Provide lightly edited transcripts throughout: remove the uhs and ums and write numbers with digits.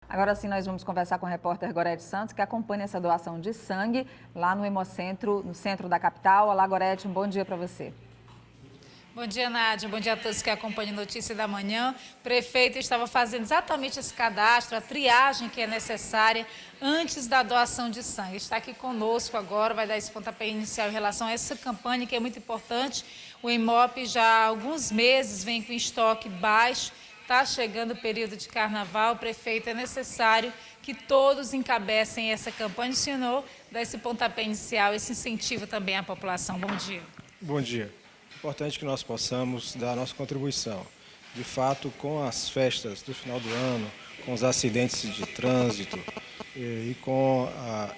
Agora sim, nós vamos conversar com o repórter Gorete Santos, que acompanha essa doação de sangue lá no Hemocentro, no centro da capital. Olá, Gorete, um bom dia para você. Bom dia, Nádia. Bom dia a todos que acompanham a Notícia da Manhã. O prefeito estava fazendo exatamente esse cadastro, a triagem que é necessária antes da doação de sangue. Está aqui conosco agora, vai dar esse pontapé inicial em relação a essa campanha que é muito importante. O Hemop já há alguns meses vem com estoque baixo. Está chegando o período de carnaval, prefeito, é necessário que todos encabecem essa campanha. O senhor dá esse pontapé inicial, esse incentivo também à população. Bom dia. Bom dia. É importante que nós possamos dar a nossa contribuição. De fato, com as festas do final do ano, com os acidentes de trânsito e com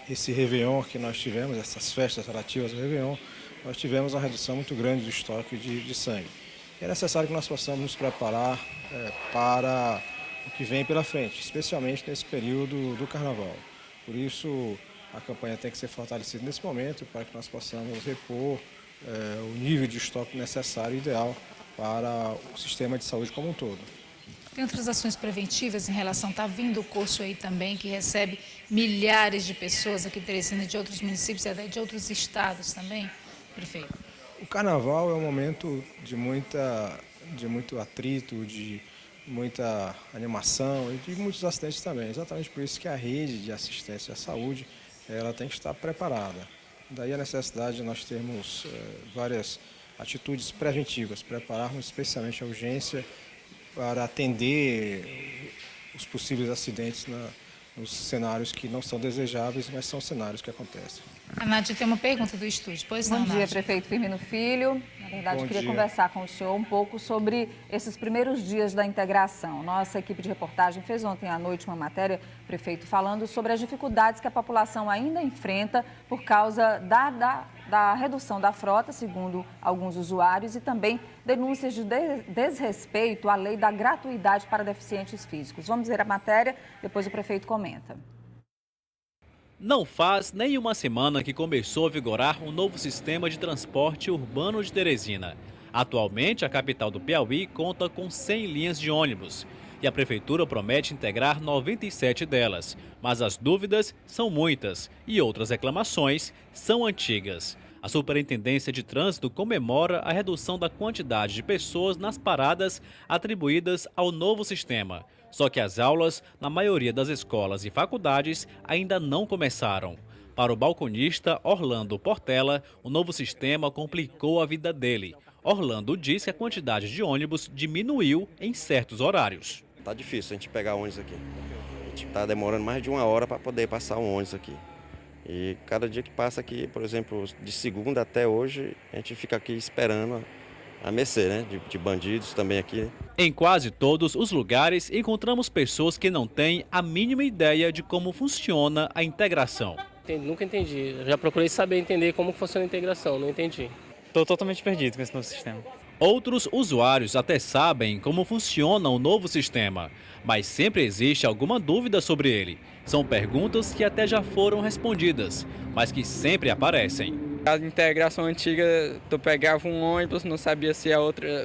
esse Réveillon que nós tivemos, essas festas relativas ao Réveillon, nós tivemos uma redução muito grande do estoque de sangue. É necessário que nós possamos nos preparar para o que vem pela frente, especialmente nesse período do Carnaval. Por isso, a campanha tem que ser fortalecida nesse momento para que nós possamos repor o nível de estoque necessário e ideal para o sistema de saúde como um todo. Tem outras ações preventivas em relação, está vindo o curso aí também, que recebe milhares de pessoas aqui em Teresina, de outros municípios e até de outros estados também, prefeito? O Carnaval é um momento de muito atrito, de muita animação e de muitos acidentes também. Exatamente por isso que a rede de assistência à saúde ela tem que estar preparada. Daí a necessidade de nós termos várias atitudes preventivas, prepararmos especialmente a urgência para atender os possíveis acidentes nos cenários que não são desejáveis, mas são cenários que acontecem. A Nádia tem uma pergunta do estúdio. Pois não, Bom dia, Nádia. prefeito Firmino Filho. Na verdade, Bom eu queria dia. conversar com o senhor um pouco sobre esses primeiros dias da integração. Nossa equipe de reportagem fez ontem à noite uma matéria, prefeito, falando sobre as dificuldades que a população ainda enfrenta por causa da redução da frota, segundo alguns usuários, e também denúncias de desrespeito à lei da gratuidade para deficientes físicos. Vamos ver a matéria, depois o prefeito comenta. Não faz nem uma semana que começou a vigorar um novo sistema de transporte urbano de Teresina. Atualmente, a capital do Piauí conta com 100 linhas de ônibus e a prefeitura promete integrar 97 delas. Mas as dúvidas são muitas e outras reclamações são antigas. A Superintendência de Trânsito comemora a redução da quantidade de pessoas nas paradas atribuídas ao novo sistema. Só que as aulas, na maioria das escolas e faculdades, ainda não começaram. Para o balconista Orlando Portela, o novo sistema complicou a vida dele. Orlando diz que a quantidade de ônibus diminuiu em certos horários. Tá difícil a gente pegar ônibus aqui. A gente tá demorando mais de uma hora para poder passar um ônibus aqui. E cada dia que passa aqui, por exemplo, de segunda até hoje, a gente fica aqui esperando a mercê, né? De bandidos também aqui. Em quase todos os lugares, encontramos pessoas que não têm a mínima ideia de como funciona a integração. Nunca entendi. Eu já procurei saber entender como funciona a integração, não entendi. Estou totalmente perdido com esse novo sistema. Outros usuários até sabem como funciona o novo sistema, mas sempre existe alguma dúvida sobre ele. São perguntas que até já foram respondidas, mas que sempre aparecem. A integração antiga, tu pegava um ônibus, não sabia se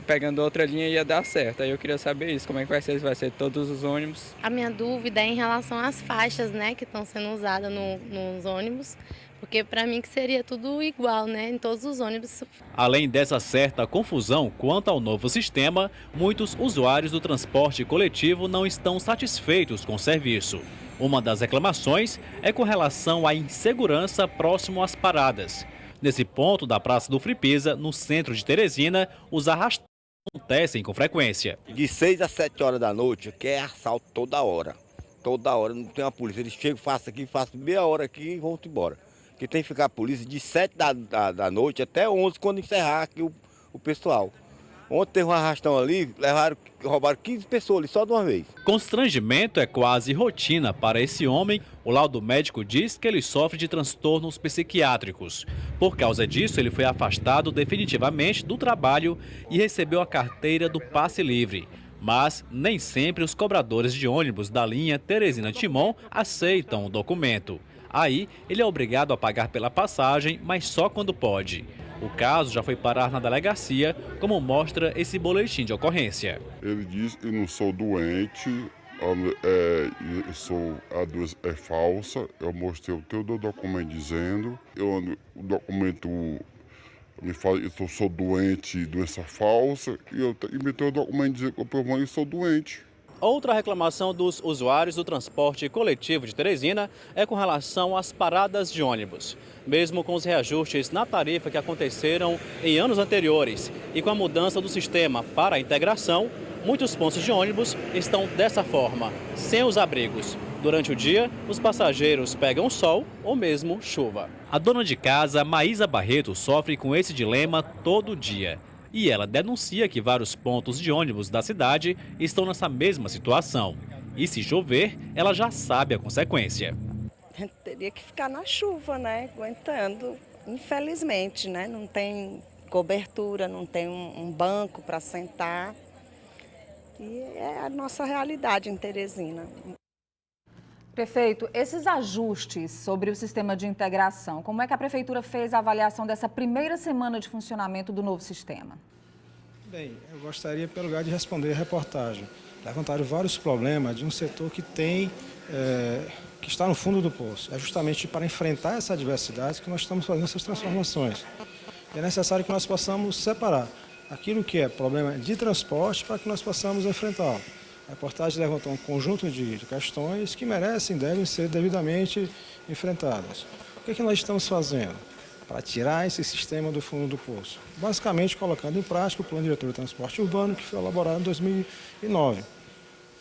pegando outra linha ia dar certo. Aí eu queria saber isso, como é que vai ser? Vai ser todos os ônibus? A minha dúvida é em relação às faixas, né, que estão sendo usadas nos ônibus, porque para mim que seria tudo igual, né, em todos os ônibus. Além dessa certa confusão quanto ao novo sistema, muitos usuários do transporte coletivo não estão satisfeitos com o serviço. Uma das reclamações é com relação à insegurança próximo às paradas. Nesse ponto da Praça do Fripisa, no centro de Teresina, os arrastões acontecem com frequência. De 6 a 7 horas da noite, que é assalto toda hora. Toda hora, não tem uma polícia. Eles chegam, façam meia hora aqui e vão embora. Porque tem que ficar a polícia de 7 da noite até 11, quando encerrar aqui o pessoal. Ontem teve um arrastão ali, roubaram 15 pessoas ali só de uma vez. Constrangimento é quase rotina para esse homem. O laudo médico diz que ele sofre de transtornos psiquiátricos. Por causa disso, ele foi afastado definitivamente do trabalho e recebeu a carteira do passe livre. Mas nem sempre os cobradores de ônibus da linha Teresina-Timon aceitam o documento. Aí, ele é obrigado a pagar pela passagem, mas só quando pode. O caso já foi parar na delegacia, como mostra esse boletim de ocorrência. Ele diz que eu não sou doente, A doença é falsa, eu mostrei todo o documento dizendo, o documento me fala que eu sou doente, doença falsa, e eu inventei o documento dizendo que eu provavelmente sou doente. Outra reclamação dos usuários do transporte coletivo de Teresina é com relação às paradas de ônibus. Mesmo com os reajustes na tarifa que aconteceram em anos anteriores e com a mudança do sistema para a integração, muitos pontos de ônibus estão dessa forma, sem os abrigos. Durante o dia, os passageiros pegam sol ou mesmo chuva. A dona de casa, Maísa Barreto, sofre com esse dilema todo dia. E ela denuncia que vários pontos de ônibus da cidade estão nessa mesma situação. E se chover, ela já sabe a consequência. A gente teria que ficar na chuva, né? Aguentando. Infelizmente, né? Não tem cobertura, não tem um banco para sentar. E é a nossa realidade em Teresina. Prefeito, esses ajustes sobre o sistema de integração, como é que a Prefeitura fez a avaliação dessa primeira semana de funcionamento do novo sistema? Bem, eu gostaria, pelo lugar de responder a reportagem. Levantaram vários problemas de um setor que que está no fundo do poço. É justamente para enfrentar essa adversidade que nós estamos fazendo essas transformações. É necessário que nós possamos separar aquilo que é problema de transporte para que nós possamos enfrentá-lo. A reportagem levantou um conjunto de questões que merecem e devem ser devidamente enfrentadas. O que nós estamos fazendo para tirar esse sistema do fundo do poço? Basicamente, colocando em prática o Plano Diretor de Transporte Urbano, que foi elaborado em 2009.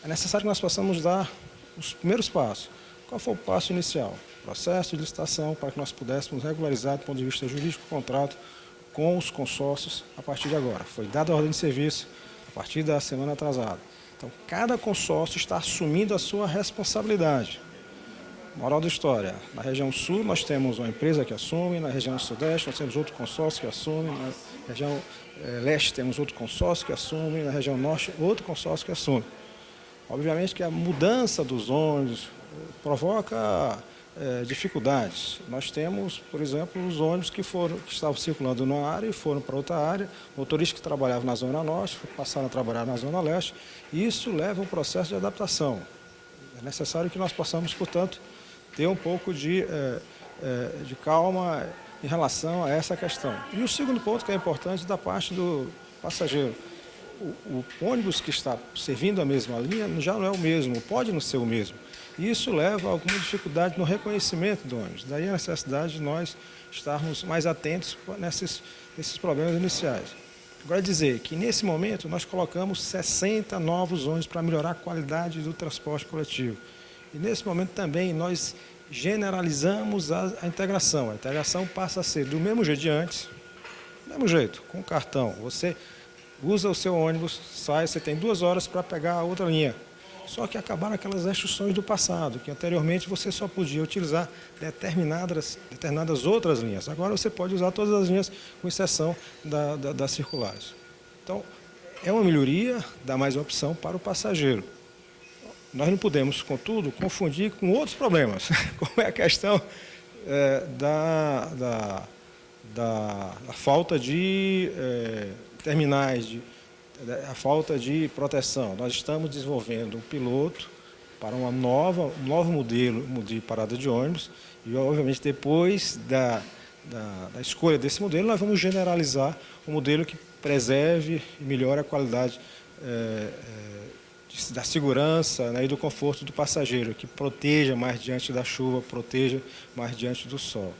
É necessário que nós possamos dar os primeiros passos. Qual foi o passo inicial? Processo de licitação para que nós pudéssemos regularizar, do ponto de vista jurídico, o contrato com os consórcios a partir de agora. Foi dada a ordem de serviço a partir da semana atrasada. Então, cada consórcio está assumindo a sua responsabilidade. Moral da história, na região sul nós temos uma empresa que assume, na região sudeste nós temos outro consórcio que assume, na região leste temos outro consórcio que assume, na região norte outro consórcio que assume. Obviamente que a mudança dos ônibus provoca dificuldades. Nós temos, por exemplo, os ônibus que estavam circulando numa área e foram para outra área, motoristas que trabalhavam na Zona Norte passaram a trabalhar na Zona Leste, e isso leva a um processo de adaptação. É necessário que nós possamos, portanto, ter um pouco de calma em relação a essa questão. E o segundo ponto que é importante da parte do passageiro. O ônibus que está servindo a mesma linha já não é o mesmo, pode não ser o mesmo. E isso leva a alguma dificuldade no reconhecimento do ônibus. Daí a necessidade de nós estarmos mais atentos nesses problemas iniciais. Agora dizer que nesse momento nós colocamos 60 novos ônibus para melhorar a qualidade do transporte coletivo. E nesse momento também nós generalizamos a integração. A integração passa a ser do mesmo jeito de antes, do mesmo jeito, com cartão. Você usa o seu ônibus, sai, você tem 2 horas para pegar a outra linha. Só que acabaram aquelas restrições do passado, que anteriormente você só podia utilizar determinadas outras linhas. Agora você pode usar todas as linhas, com exceção das circulares. Então, é uma melhoria, dá mais opção para o passageiro. Nós não podemos, contudo, confundir com outros problemas, como é a questão da falta de terminais, a falta de proteção. Nós estamos desenvolvendo um piloto para um novo modelo de parada de ônibus e, obviamente, depois da escolha desse modelo, nós vamos generalizar um modelo que preserve e melhore a qualidade da segurança, né, e do conforto do passageiro, que proteja mais diante da chuva, proteja mais diante do sol.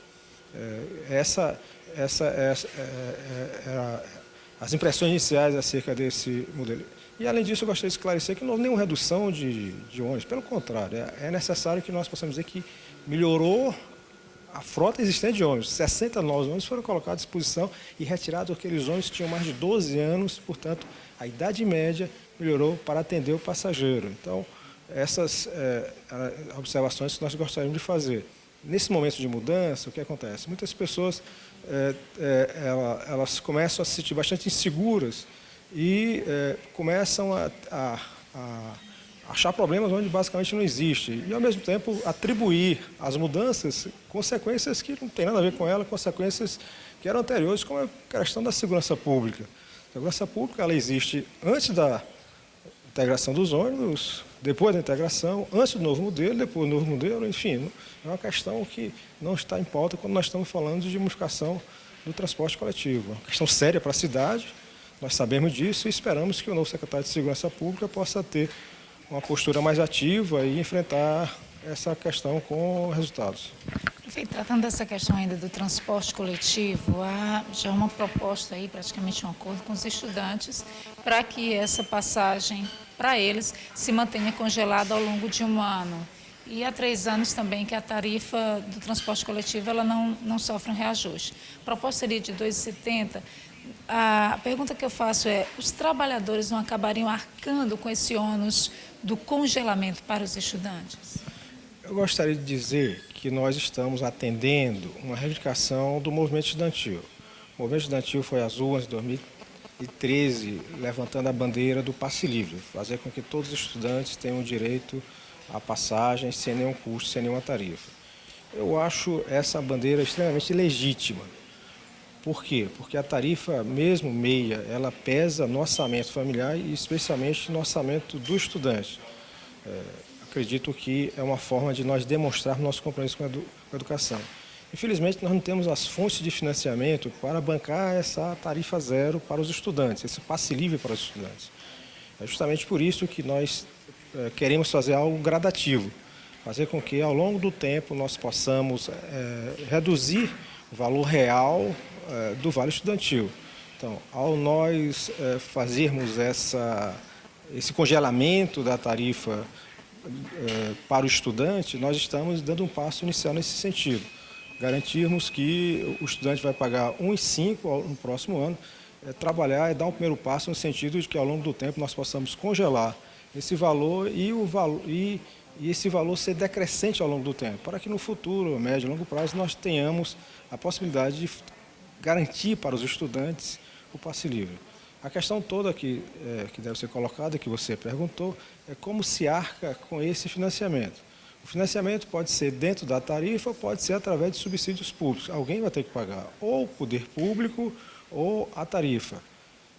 As impressões iniciais acerca desse modelo. E, além disso, eu gostaria de esclarecer que não houve nenhuma redução de ônibus. Pelo contrário, é necessário que nós possamos dizer que melhorou a frota existente de ônibus. 60 novos ônibus foram colocados à disposição e retirados aqueles ônibus que tinham mais de 12 anos. Portanto, a idade média melhorou para atender o passageiro. Então, essas observações que nós gostaríamos de fazer. Nesse momento de mudança, o que acontece? Muitas pessoas elas começam a se sentir bastante inseguras e começam a achar problemas onde basicamente não existe. E, ao mesmo tempo, atribuir às mudanças consequências que não tem nada a ver com ela, consequências que eram anteriores, como a questão da segurança pública. A segurança pública ela existe antes da integração dos ônibus, depois da integração, antes do novo modelo, depois do novo modelo, enfim, é uma questão que não está em pauta quando nós estamos falando de modificação do transporte coletivo. É uma questão séria para a cidade, nós sabemos disso e esperamos que o novo secretário de Segurança Pública possa ter uma postura mais ativa e enfrentar essa questão com resultados. Prefeito, tratando dessa questão ainda do transporte coletivo, há já uma proposta aí, praticamente um acordo com os estudantes, para que essa passagem para eles se mantenha congelada ao longo de um ano. E há 3 anos também que a tarifa do transporte coletivo ela não sofre um reajuste. A proposta seria de R$ 2,70. A pergunta que eu faço é, os trabalhadores não acabariam arcando com esse ônus do congelamento para os estudantes? Eu gostaria de dizer que nós estamos atendendo uma reivindicação do movimento estudantil. O movimento estudantil foi às ruas em 2013, levantando a bandeira do passe livre, fazer com que todos os estudantes tenham direito à passagem sem nenhum custo, sem nenhuma tarifa. Eu acho essa bandeira extremamente legítima. Por quê? Porque a tarifa, mesmo meia, ela pesa no orçamento familiar e especialmente no orçamento do estudante. Acredito que é uma forma de nós demonstrarmos nosso compromisso com a educação. Infelizmente, nós não temos as fontes de financiamento para bancar essa tarifa zero para os estudantes, esse passe livre para os estudantes. É justamente por isso que nós queremos fazer algo gradativo, fazer com que, ao longo do tempo, nós possamos reduzir o valor real do vale estudantil. Então, ao nós fazermos esse congelamento da tarifa para o estudante, nós estamos dando um passo inicial nesse sentido. Garantirmos que o estudante vai pagar R$ 1,05 no próximo ano, trabalhar e dar um primeiro passo no sentido de que, ao longo do tempo, nós possamos congelar esse valor e esse valor ser decrescente ao longo do tempo, para que no futuro, médio e longo prazo, nós tenhamos a possibilidade de garantir para os estudantes o passe livre. A questão toda que deve ser colocada, que você perguntou, é como se arca com esse financiamento. O financiamento pode ser dentro da tarifa, pode ser através de subsídios públicos. Alguém vai ter que pagar, ou o poder público ou a tarifa.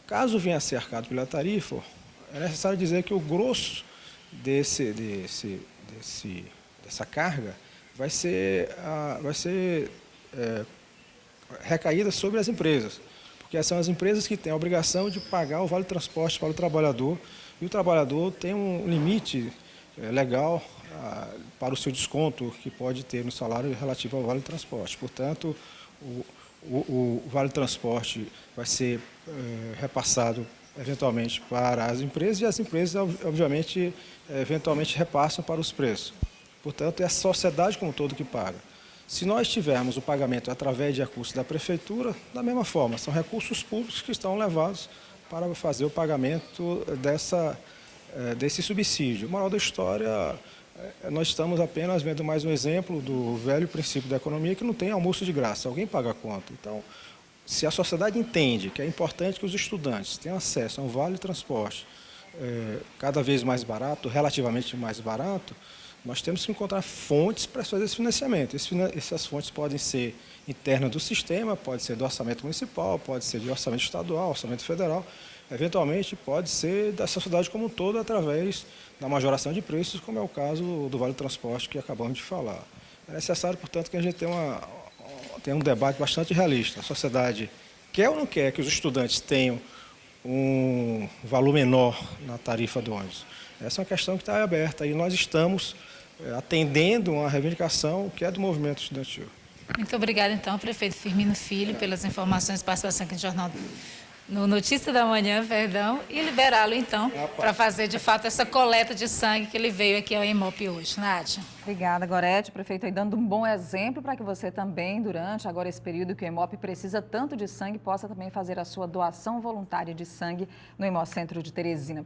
Caso venha a ser arcado pela tarifa, é necessário dizer que o grosso dessa carga vai ser recaída sobre as empresas, porque são as empresas que têm a obrigação de pagar o vale-transporte para o trabalhador, e o trabalhador tem um limite legal para o seu desconto que pode ter no salário relativo ao vale-transporte. Portanto, o vale-transporte vai ser repassado eventualmente para as empresas, e as empresas, obviamente, eventualmente repassam para os preços. Portanto, é a sociedade como um todo que paga. Se nós tivermos o pagamento através de recursos da prefeitura, da mesma forma, são recursos públicos que estão levados para fazer o pagamento desse subsídio. Moral da história, nós estamos apenas vendo mais um exemplo do velho princípio da economia que não tem almoço de graça, alguém paga a conta. Então, se a sociedade entende que é importante que os estudantes tenham acesso a um vale-transporte cada vez mais barato, relativamente mais barato, nós temos que encontrar fontes para fazer esse financiamento. Essas fontes podem ser internas do sistema, pode ser do orçamento municipal, pode ser de orçamento estadual, orçamento federal, eventualmente pode ser da sociedade como um todo através da majoração de preços, como é o caso do vale-transporte que acabamos de falar. É necessário, portanto, que a gente tenha um debate bastante realista. A sociedade quer ou não quer que os estudantes tenham um valor menor na tarifa do ônibus? Essa é uma questão que está aberta e nós estamos atendendo uma reivindicação que é do movimento estudantil. Muito obrigada, então, prefeito Firmino Filho, pelas informações e participação aqui no Jornal no Notícia da Manhã, e liberá-lo, então, para fazer, de fato, essa coleta de sangue que ele veio aqui ao EMOP hoje. Nádia. Obrigada, Gorete. Prefeito aí dando um bom exemplo para que você também, durante agora esse período que o EMOP precisa tanto de sangue, possa também fazer a sua doação voluntária de sangue no Hemocentro de Teresina.